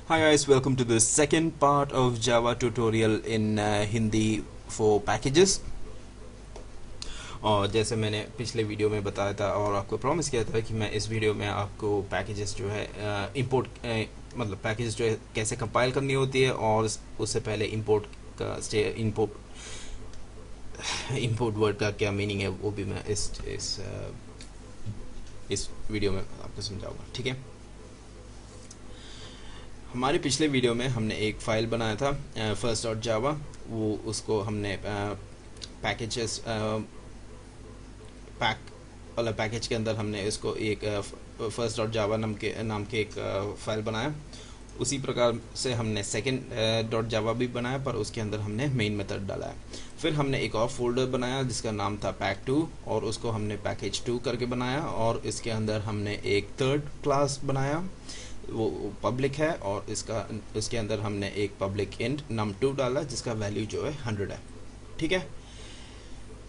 Hi guys, welcome to the second part of Java tutorial in Hindi for packages. और जैसे मैंने पिछले video में बताया था और आपको प्रॉमिस किया था कि मैं इस वीडियो में आपको पैकेजेस जो है इंपोर्ट मतलब पैकेजेस जो है कैसे कंपाइल करनी होती है और उससे पहले इंपोर्ट का इंपोर्ट वर्ड का क्या मीनिंग है वो भी मैं इस वीडियो में आपको समझाऊंगा। ठीक है, हमारे पिछले वीडियो में हमने एक फ़ाइल बनाया था फर्स्ट डॉट जावा। वो उसको हमने पैकेजेस पैक वाला पैकेज के अंदर हमने इसको एक फर्स्ट डॉट जावा नाम के एक फ़ाइल बनाया। उसी प्रकार से हमने सेकेंड डॉट जावा भी बनाया, पर उसके अंदर हमने मेन मेथड डाला है। फिर हमने एक और फोल्डर बनाया जिसका नाम था पैक2 और उसको हमने पैकेज2 करके बनाया और इसके अंदर हमने एक थर्ड क्लास बनाया, वो पब्लिक है और इसके अंदर हमने एक पब्लिक इंट num2 डाला जिसका वैल्यू जो है 100 है। ठीक है,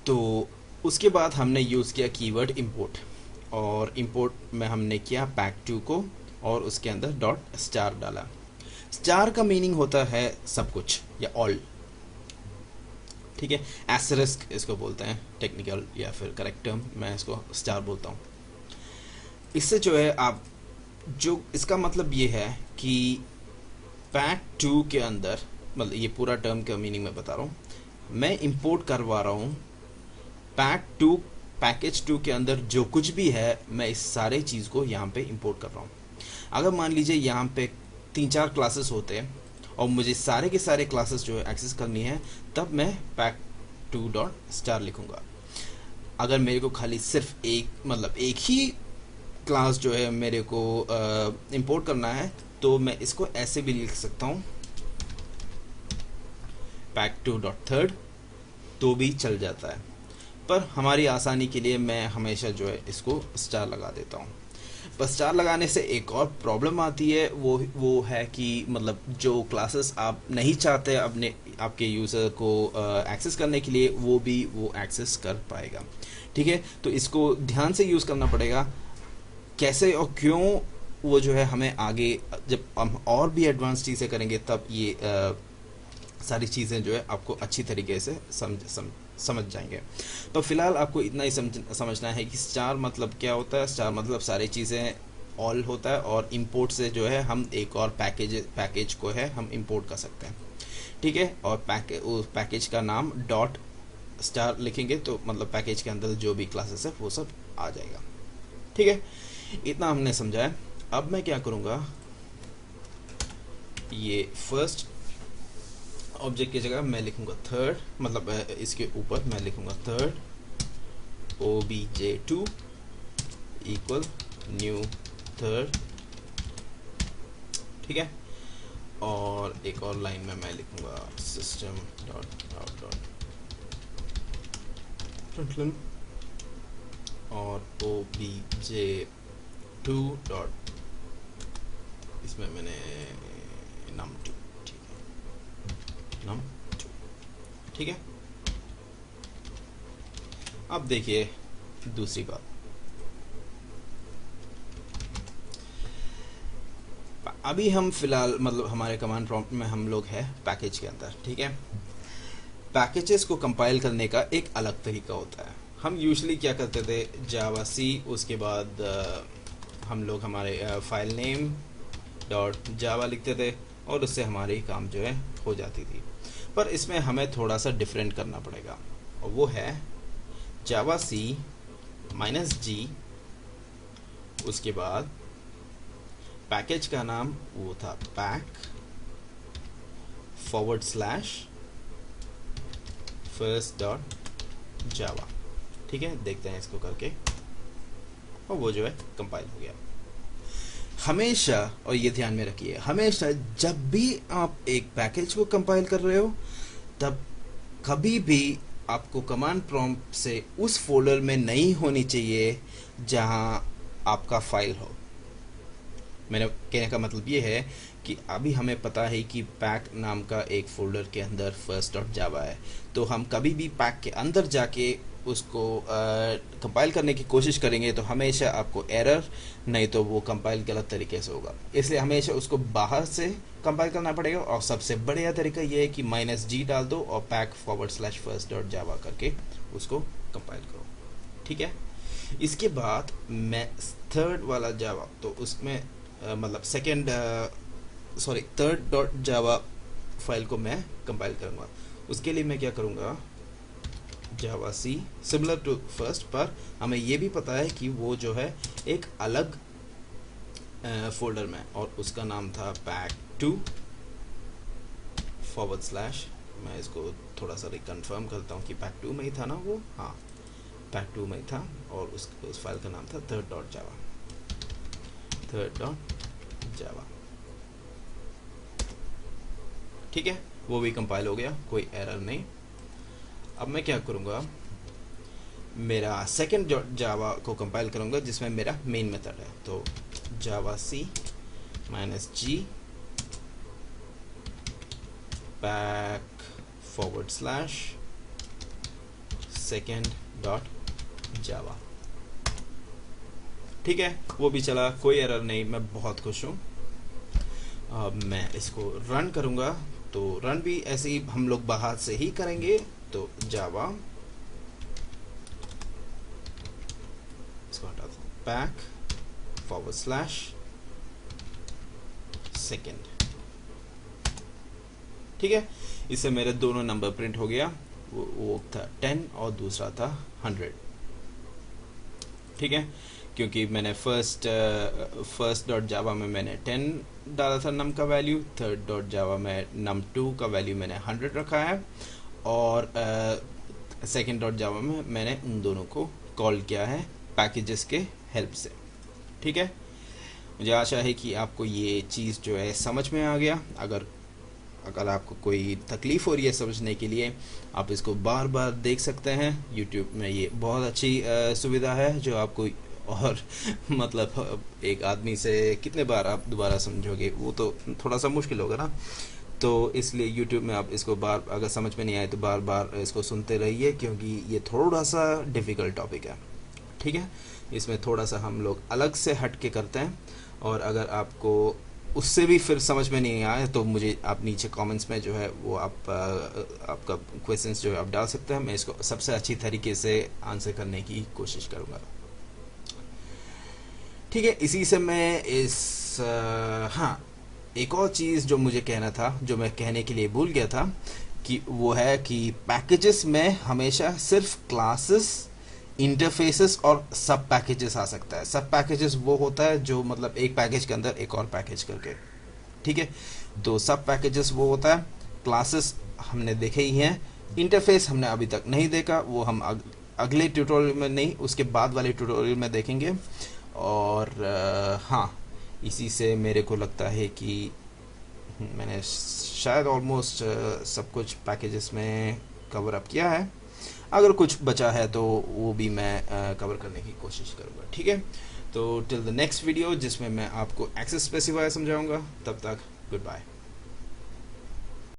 तो उसके बाद हमने यूज़ किया कीवर्ड इंपोर्ट और इंपोर्ट में हमने किया पैक2 को और उसके अंदर डॉट स्टार डाला। स्टार का मीनिंग होता है सब कुछ या ऑल। ठीक है, एस्टरिस्क इसको बोलते हैं टेक्निकल या फिर करेक्ट टर्म, मैं इसको स्टार बोलता हूँ। इससे जो है आप जो इसका मतलब ये है कि पैक2 के अंदर, मतलब ये पूरा टर्म का मीनिंग मैं बता रहा हूँ, मैं इंपोर्ट करवा रहा हूँ पैक2 पैकेज2 के अंदर जो कुछ भी है मैं इस सारे चीज़ को यहाँ पे इंपोर्ट कर रहा हूँ। अगर मान लीजिए यहाँ पे 3-4 क्लासेस होते हैं और मुझे सारे के सारे क्लासेस जो है एक्सेस करनी है, तब मैं पैक2 डॉट स्टार लिखूँगा। अगर मेरे को खाली सिर्फ एक ही क्लास जो है मेरे को इंपोर्ट करना है तो मैं इसको ऐसे भी लिख सकता हूँ पैक2 डॉट थर्ड, तो भी चल जाता है। पर हमारी आसानी के लिए मैं हमेशा जो है इसको स्टार लगा देता हूँ। पर स्टार लगाने से एक और प्रॉब्लम आती है, वो है कि मतलब जो क्लासेस आप नहीं चाहते अपने आपके यूज़र को एक्सेस करने के लिए वो एक्सेस कर पाएगा। ठीक है, तो इसको ध्यान से यूज़ करना पड़ेगा कैसे और क्यों। वो जो है हमें आगे जब हम और भी एडवांस चीज़ें करेंगे तब ये सारी चीज़ें जो है आपको अच्छी तरीके से समझ जाएंगे। तो फिलहाल आपको इतना ही समझना है कि स्टार मतलब क्या होता है। स्टार मतलब सारी चीज़ें ऑल होता है और इंपोर्ट से जो है हम एक और पैकेज को है हम इंपोर्ट कर सकते हैं। ठीक है, और पैकेज का नाम डॉट स्टार लिखेंगे तो मतलब पैकेज के अंदर जो भी क्लासेस है वो सब आ जाएगा। ठीक है, इतना हमने समझा है। अब मैं क्या करूँगा, ये फर्स्ट ऑब्जेक्ट की जगह मैं लिखूँगा थर्ड, मतलब इसके ऊपर मैं लिखूँगा third obj2 equal new third. ठीक है, और एक और लाइन में मैं लिखूँगा सिस्टम डॉट आउट डॉट और obj2 डॉट इसमें मैंने num2। ठीक है, num2। ठीक है, अब देखिए दूसरी बात। अभी हम फिलहाल मतलब हमारे कमांड प्रॉम्प्ट में हम लोग हैं पैकेज के अंदर। ठीक है, पैकेजेस को कंपाइल करने का एक अलग तरीका होता है। हम यूजुअली क्या करते थे, जावा सी, उसके बाद हम लोग हमारे फाइल नेम डॉट जावा लिखते थे और उससे हमारी काम जो है हो जाती थी। पर इसमें हमें थोड़ा सा डिफरेंट करना पड़ेगा और वो है जावा सी -g, उसके बाद पैकेज का नाम वो था पैक / फर्स्ट डॉट जावा। ठीक है, देखते हैं इसको करके, और वो जो है कंपाइल हो गया। हमेशा, और ये ध्यान में रखिए, हमेशा जब भी आप एक पैकेज को कंपाइल कर रहे हो तब कभी भी आपको कमांड प्रॉम्प्ट से उस फोल्डर में नहीं होनी चाहिए जहां आपका फाइल हो। मेरा कहने का मतलब ये है कि अभी हमें पता है कि पैक नाम का एक फोल्डर के अंदर फर्स्ट डॉट जावा है, तो हम कभी भी पैक के अंदर जाके उसको कंपाइल करने की कोशिश करेंगे तो हमेशा आपको एरर, नहीं तो वो कंपाइल गलत तरीके से होगा। इसलिए हमेशा उसको बाहर से कंपाइल करना पड़ेगा। और सबसे बढ़िया तरीका ये है कि -g डाल दो और pack/first.java करके उसको कंपाइल करो। ठीक है, इसके बाद मैं थर्ड वाला जावा, तो उसमें मतलब थर्ड.java फाइल को मैं कंपाइल करूँगा। उसके लिए मैं क्या करूँगा, जावा सी सिमिलर टू फर्स्ट, पर हमें ये भी पता है कि वो जो है एक अलग फोल्डर में, और उसका नाम था pack2 / मैं इसको थोड़ा सा रिकन्फर्म करता हूँ कि pack2 में ही था ना वो, हाँ pack2 में ही था, और उस फाइल का नाम था third.java। ठीक है, वो भी कंपाइल हो गया, कोई एरर नहीं। अब मैं क्या करूँगा, मेरा सेकंड जावा को कंपाइल करूँगा जिसमें मेरा मेन मेथड है। तो जावा सी -g pack/second.java। ठीक है, वो भी चला, कोई एरर नहीं, मैं बहुत खुश हूँ। अब मैं इसको रन करूँगा, तो रन भी ऐसे ही हम लोग बाहर से ही करेंगे। तो जावा, इसको हटा दो, pack/second। ठीक है, इससे मेरे दोनों नंबर प्रिंट हो गया, वो था 10 और दूसरा था 100। ठीक है, क्योंकि मैंने first.java में मैंने 10 डाला था नम का वैल्यू, third.java में num2 का वैल्यू मैंने 100 रखा है, और second.java में मैंने उन दोनों को कॉल किया है पैकेजेस के हेल्प से। ठीक है, मुझे आशा है कि आपको ये चीज़ जो है समझ में आ गया। अगर आपको कोई तकलीफ़ हो रही है समझने के लिए, आप इसको बार बार देख सकते हैं। YouTube में ये बहुत अच्छी सुविधा है जो आपको, और मतलब एक आदमी से कितने बार आप दोबारा समझोगे, वो तो थोड़ा सा मुश्किल होगा ना। तो इसलिए YouTube में आप इसको अगर समझ में नहीं आए तो बार बार इसको सुनते रहिए, क्योंकि ये थोड़ा सा डिफ़िकल्ट टॉपिक है। ठीक है, इसमें थोड़ा सा हम लोग अलग से हट के करते हैं, और अगर आपको उससे भी फिर समझ में नहीं आए तो मुझे आप नीचे कमेंट्स में जो है वो आपका क्वेश्चंस जो है आप डाल सकते हैं। मैं इसको सबसे अच्छी तरीके से आंसर करने की कोशिश करूँगा। ठीक है, इसी से मैं हाँ, एक और चीज़ जो मुझे कहना था, जो मैं कहने के लिए भूल गया था, कि वो है कि पैकेजेस में हमेशा सिर्फ क्लासेस, इंटरफेसेस और सब पैकेजेस आ सकता है। सब पैकेजेस वो होता है जो मतलब एक पैकेज के अंदर एक और पैकेज करके। ठीक है, तो सब पैकेजेस वो होता है। क्लासेस हमने देखे ही हैं, इंटरफेस हमने अभी तक नहीं देखा, वो हम अगले ट्यूटोरियल में नहीं, उसके बाद वाले ट्यूटोरियल में देखेंगे। और हाँ, इसी से मेरे को लगता है कि मैंने शायद ऑलमोस्ट सब कुछ पैकेजेस में कवर अप किया है। अगर कुछ बचा है तो वो भी मैं कवर करने की कोशिश करूँगा। ठीक है, तो टिल द नेक्स्ट वीडियो जिसमें मैं आपको एक्सेस स्पेसिफायर समझाऊंगा, तब तक गुड बाय।